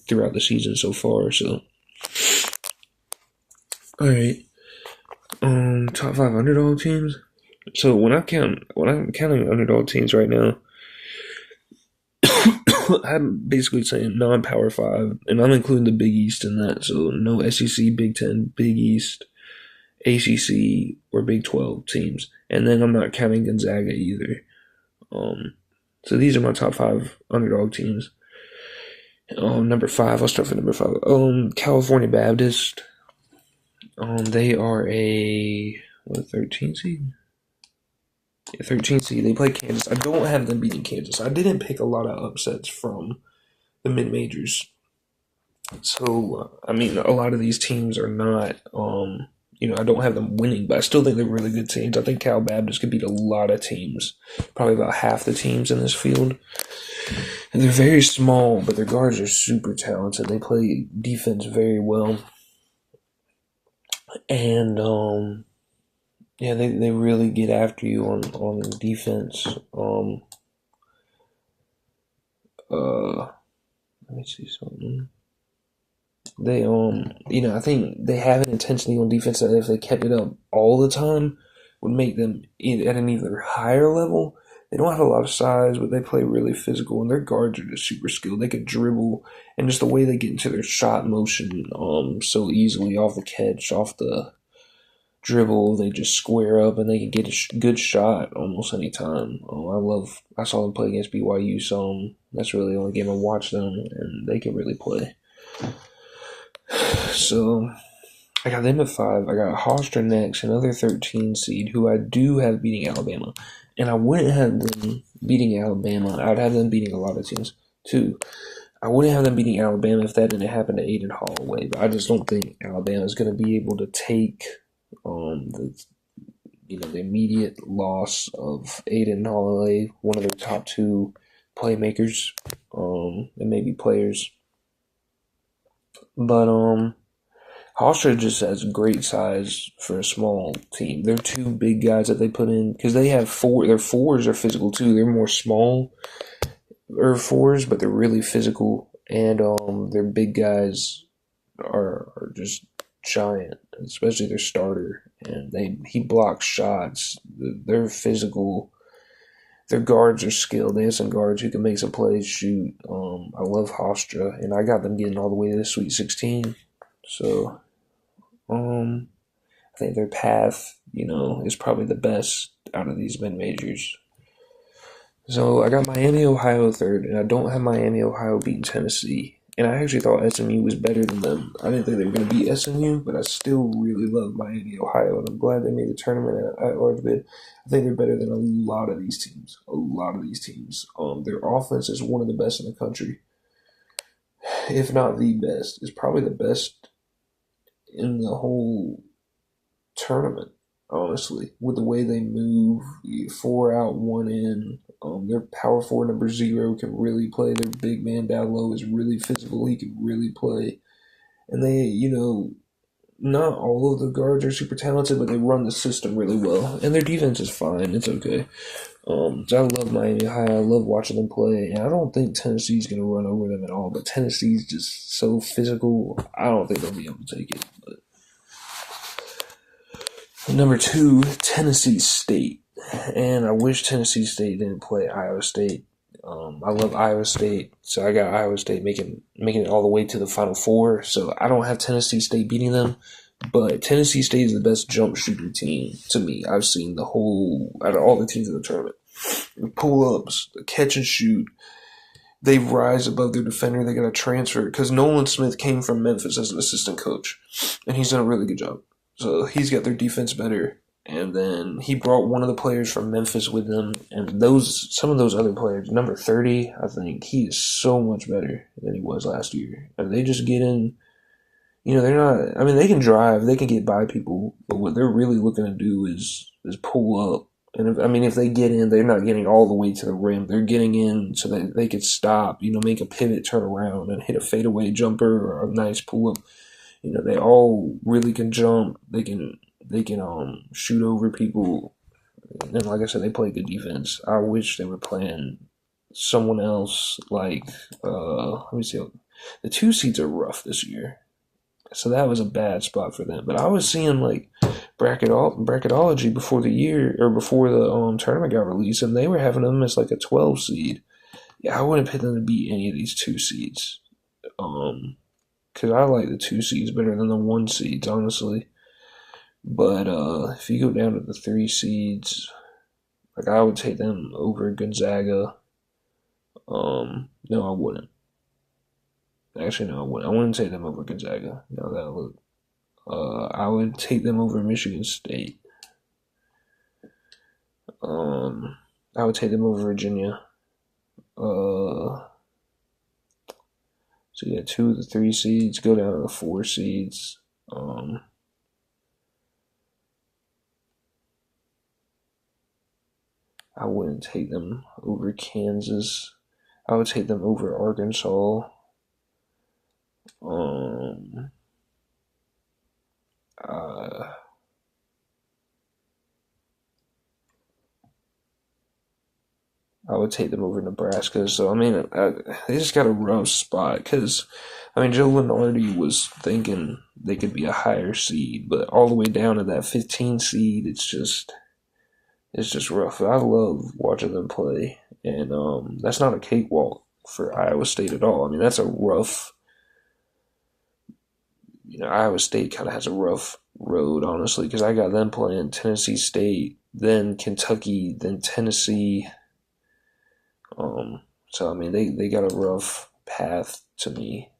throughout the season so far. So, all right, top 5 underdog teams. So when I'm counting underdog teams right now, I'm basically saying non-Power 5, and I'm including the Big East in that. So no SEC, Big 10, Big East, ACC, or Big 12 teams. And then I'm not counting Gonzaga either. So these are my top 5 underdog teams. Number 5, I'll start with number 5. California Baptist. They are a 13 seed? Yeah, 13 seed. They play Kansas. I don't have them beating Kansas. I didn't pick a lot of upsets from the mid majors. So I mean, a lot of these teams are not. I don't have them winning, but I still think they're really good teams. I think Cal Baptist could beat a lot of teams, probably about half the teams in this field. And they're very small, but their guards are super talented. They play defense very well. And they really get after you on defense. Let me see something. They I think they have an intensity on defense that if they kept it up all the time would make them at an even higher level. They don't have a lot of size, but they play really physical, and their guards are just super skilled. They could dribble, and just the way they get into their shot motion so easily off the catch, off the dribble, they just square up, and they can get a good shot almost any time. I saw them play against BYU, so that's really the only game I watched them, and they can really play. So I got them at 5. I got Hofstra next, another 13 seed, who I do have beating Alabama. And I wouldn't have them beating Alabama. I would have them beating a lot of teams, too. I wouldn't have them beating Alabama if that didn't happen to Aiden Holloway. But I just don't think Alabama is going to be able to take the immediate loss of Aiden Holloway, one of their top 2 playmakers, and maybe players. But Hofstra just has great size for a small team. They're 2 big guys that they put in because they have 4. Their 4s are physical too. They're more small or 4s, but they're really physical, and their big guys are just giant, especially their starter. And he blocks shots. They're physical. Their guards are skilled. They have some guards who can make some plays, shoot. I love Hofstra, and I got them getting all the way to the Sweet 16. So, I think their path, is probably the best out of these mid-majors. So, I got Miami, Ohio 3rd, and I don't have Miami, Ohio beating Tennessee. And I actually thought SMU was better than them. I didn't think they were going to beat SMU, but I still really love Miami, Ohio, and I'm glad they made the tournament at large bid. I think they're better than a lot of these teams. Their offense is one of the best in the country, if not the best. It's probably the best in the whole tournament, honestly, with the way they move, 4 out, 1 in. Their power forward number 0 can really play. Their big man down low is really physical. He can really play. And they, not all of the guards are super talented, but they run the system really well. And their defense is fine. It's okay. So I love Miami High. I love watching them play. And I don't think Tennessee's going to run over them at all. But Tennessee's just so physical. I don't think they'll be able to take it. But number 2, Tennessee State. And I wish Tennessee State didn't play Iowa State. I love Iowa State, so I got Iowa State making it all the way to the Final Four. So I don't have Tennessee State beating them, but Tennessee State is the best jump shooting team to me. I've seen out of all the teams in the tournament. The pull-ups, the catch and shoot, they rise above their defender. They got to transfer because Nolan Smith came from Memphis as an assistant coach, and he's done a really good job. So he's got their defense better. And then he brought one of the players from Memphis with him. And some of those other players, number 30, I think he is so much better than he was last year. And they just get in, they're not, they can drive, they can get by people, but what they're really looking to do is pull up. And if they get in, they're not getting all the way to the rim. They're getting in so that they could stop, make a pivot, turn around, and hit a fadeaway jumper or a nice pull up. They all really can jump. They can shoot over people, and like I said, they play good defense. I wish they were playing someone else like let me see. The 2 seeds are rough this year. So that was a bad spot for them. But I was seeing like bracketology before the year or before the tournament got released, and they were having them as like a 12 seed. Yeah, I wouldn't pick them to beat any of these 2 seeds. Because I like the 2 seeds better than the 1 seeds, honestly. But if you go down to the 3 seeds, like I would take them over Gonzaga. No, I wouldn't. Actually, no, I wouldn't. I wouldn't take them over Gonzaga. No, that look. I would take them over Michigan State. I would take them over Virginia. So you got 2 of the 3 seeds. Go down to the 4 seeds. I wouldn't take them over Kansas. I would take them over Arkansas. I would take them over Nebraska. So, I mean, they just got a rough spot because, I mean, Joe Lunardi was thinking they could be a higher seed, but all the way down to that 15 seed, it's just rough. I love watching them play, and that's not a cakewalk for Iowa State at all. I mean, that's a rough. Iowa State kind of has a rough road, honestly, because I got them playing Tennessee State, then Kentucky, then Tennessee. So I mean, they got a rough path to me.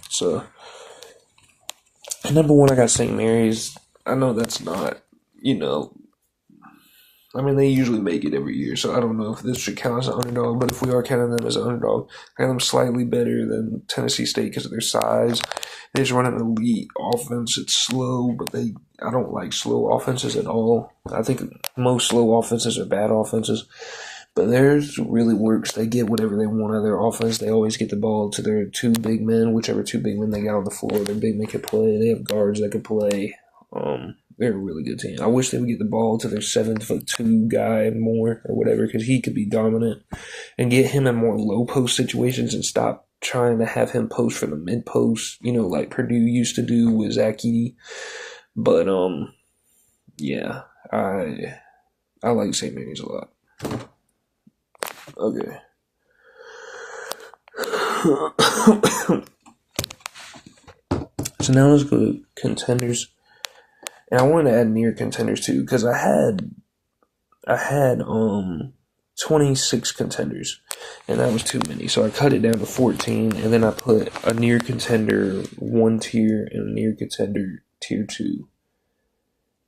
So at number 1, I got St. Mary's. I know that's not, I mean, they usually make it every year, so I don't know if this should count as an underdog, but if we are counting them as an underdog, I got them slightly better than Tennessee State because of their size. They just run an elite offense. It's slow, but I don't like slow offenses at all. I think most slow offenses are bad offenses, but theirs really works. They get whatever they want out of their offense. They always get the ball to their 2 big men, whichever 2 big men they got on the floor. Their big men can play. They have guards that can play. They're a really good team. I wish they would get the ball to their 7'2" guy more or whatever, because he could be dominant, and get him in more low post situations and stop trying to have him post for the mid post, like Purdue used to do with Zach Edey. But yeah, I like St. Mary's a lot. Okay. So now let's go to contenders. And I wanted to add near contenders too, because I had 26 contenders, and that was too many. So I cut it down to 14, and then I put a near contender 1 tier and a near contender tier 2.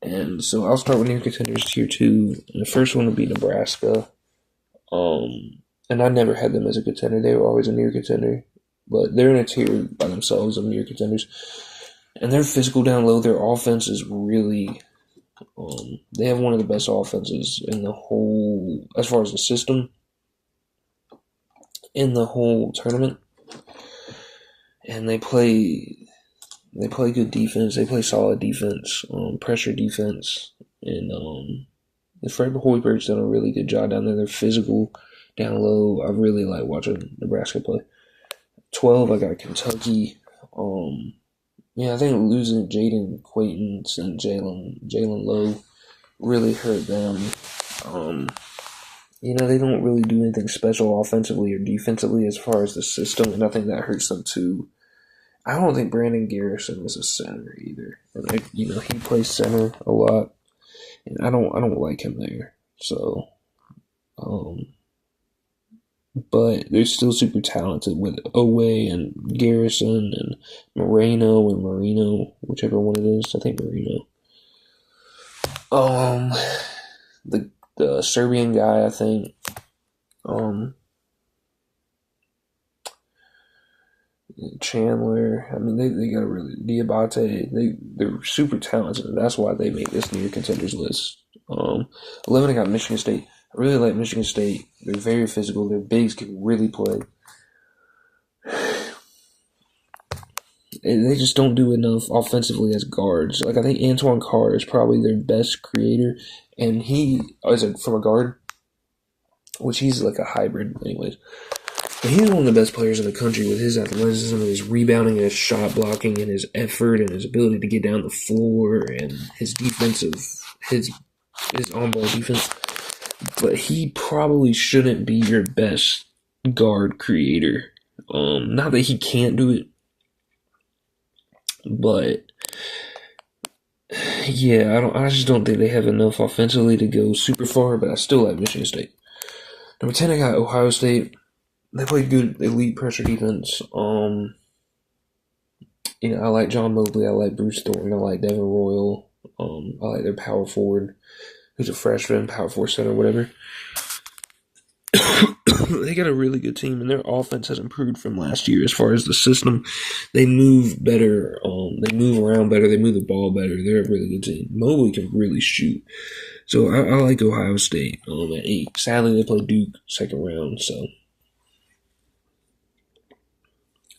And so I'll start with near contenders tier 2. And the first one would be Nebraska. And I never had them as a contender. They were always a near contender, but they're in a tier by themselves of near contenders. And they're physical down low. Their offense is really, they have one of the best offenses in the whole, as far as the system, in the whole tournament. And they play good defense. They play solid defense, pressure defense. And Fred Hoiberg's done a really good job down there. They're physical down low. I really like watching Nebraska play. 12, I got Kentucky. Yeah, I think losing Jaden Quaintance and Jalen Lowe really hurt them. They don't really do anything special offensively or defensively as far as the system, and I think that hurts them too. I don't think Brandon Garrison is a center either. And he plays center a lot, and I don't like him there. So, but they're still super talented with Owe and Garrison and Marino, whichever one it is. I think Marino. The Serbian guy, I think. Chandler. I mean, they got a really Diabate. They're super talented, and that's why they made this near contenders list. 11, I got Michigan State. I really like Michigan State. They're very physical. Their bigs can really play. And they just don't do enough offensively as guards. Like, I think Antoine Carr is probably their best creator, and he is from a guard, which he's like a hybrid anyways. He's one of the best players in the country with his athleticism, his rebounding, his shot blocking, and his effort, and his ability to get down the floor, and his his on-ball defense. But he probably shouldn't be your best guard creator. Not that he can't do it, but yeah, I just don't think they have enough offensively to go super far. But I still like Michigan State. Number 10, I got Ohio State. They play good elite pressure defense. I like John Mobley. I like Bruce Thornton. I like Devin Royal. I like their power forward, who's a freshman, power forward center, whatever. They got a really good team, and their offense has improved from last year as far as the system. They move better. They move around better. They move the ball better. They're a really good team. Mobley can really shoot. So I like Ohio State at 8. Sadly, they play Duke second round, so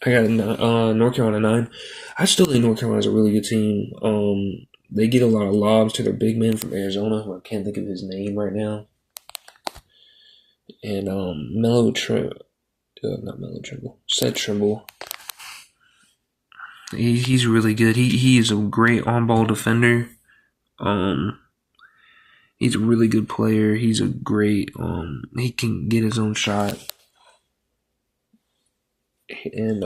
I got North Carolina 9. I still think North Carolina's a really good team. They get a lot of lobs to their big men from Arizona, who I can't think of his name right now. And Seth Trimble. He's really good. He is a great on-ball defender. He's a really good player. He's a great. He can get his own shot. And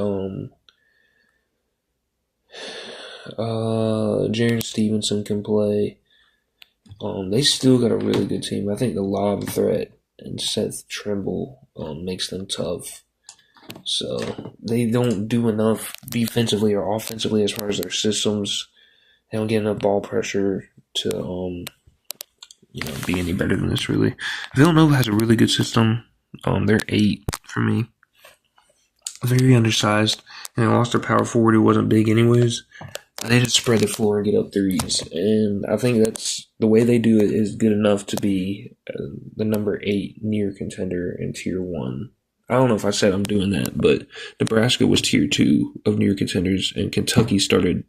Jaron Stevenson can play. They still got a really good team. I think the lob threat and Seth Trimble makes them tough. So they don't do enough defensively or offensively as far as their systems. They don't get enough ball pressure to be any better than this, really. Villanova has a really good system. They're 8 for me. Very undersized, and they lost their power forward who wasn't big anyways. They just spread the floor and get up threes, and I think that's the way they do it is good enough to be the number 8 near contender in Tier 1. I don't know if I said I'm doing that, but Nebraska was Tier 2 of near contenders, and Kentucky started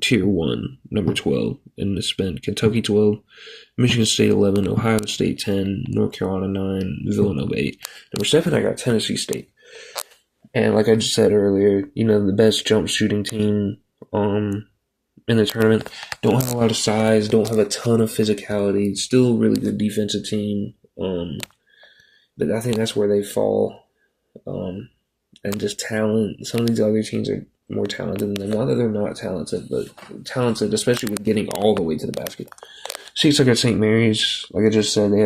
Tier 1, number 12, and it's been Kentucky 12, Michigan State 11, Ohio State 10, North Carolina 9, Villanova 8. Number 7, I got Tennessee State. And like I just said earlier, the best jump shooting team in the tournament. Don't have a lot of size, don't have a ton of physicality, still a really good defensive team. But I think that's where they fall. And just talent. Some of these other teams are more talented than them. Not that they're not talented, but talented, especially with getting all the way to the basket. 6, I got St. Mary's. Like I just said, they have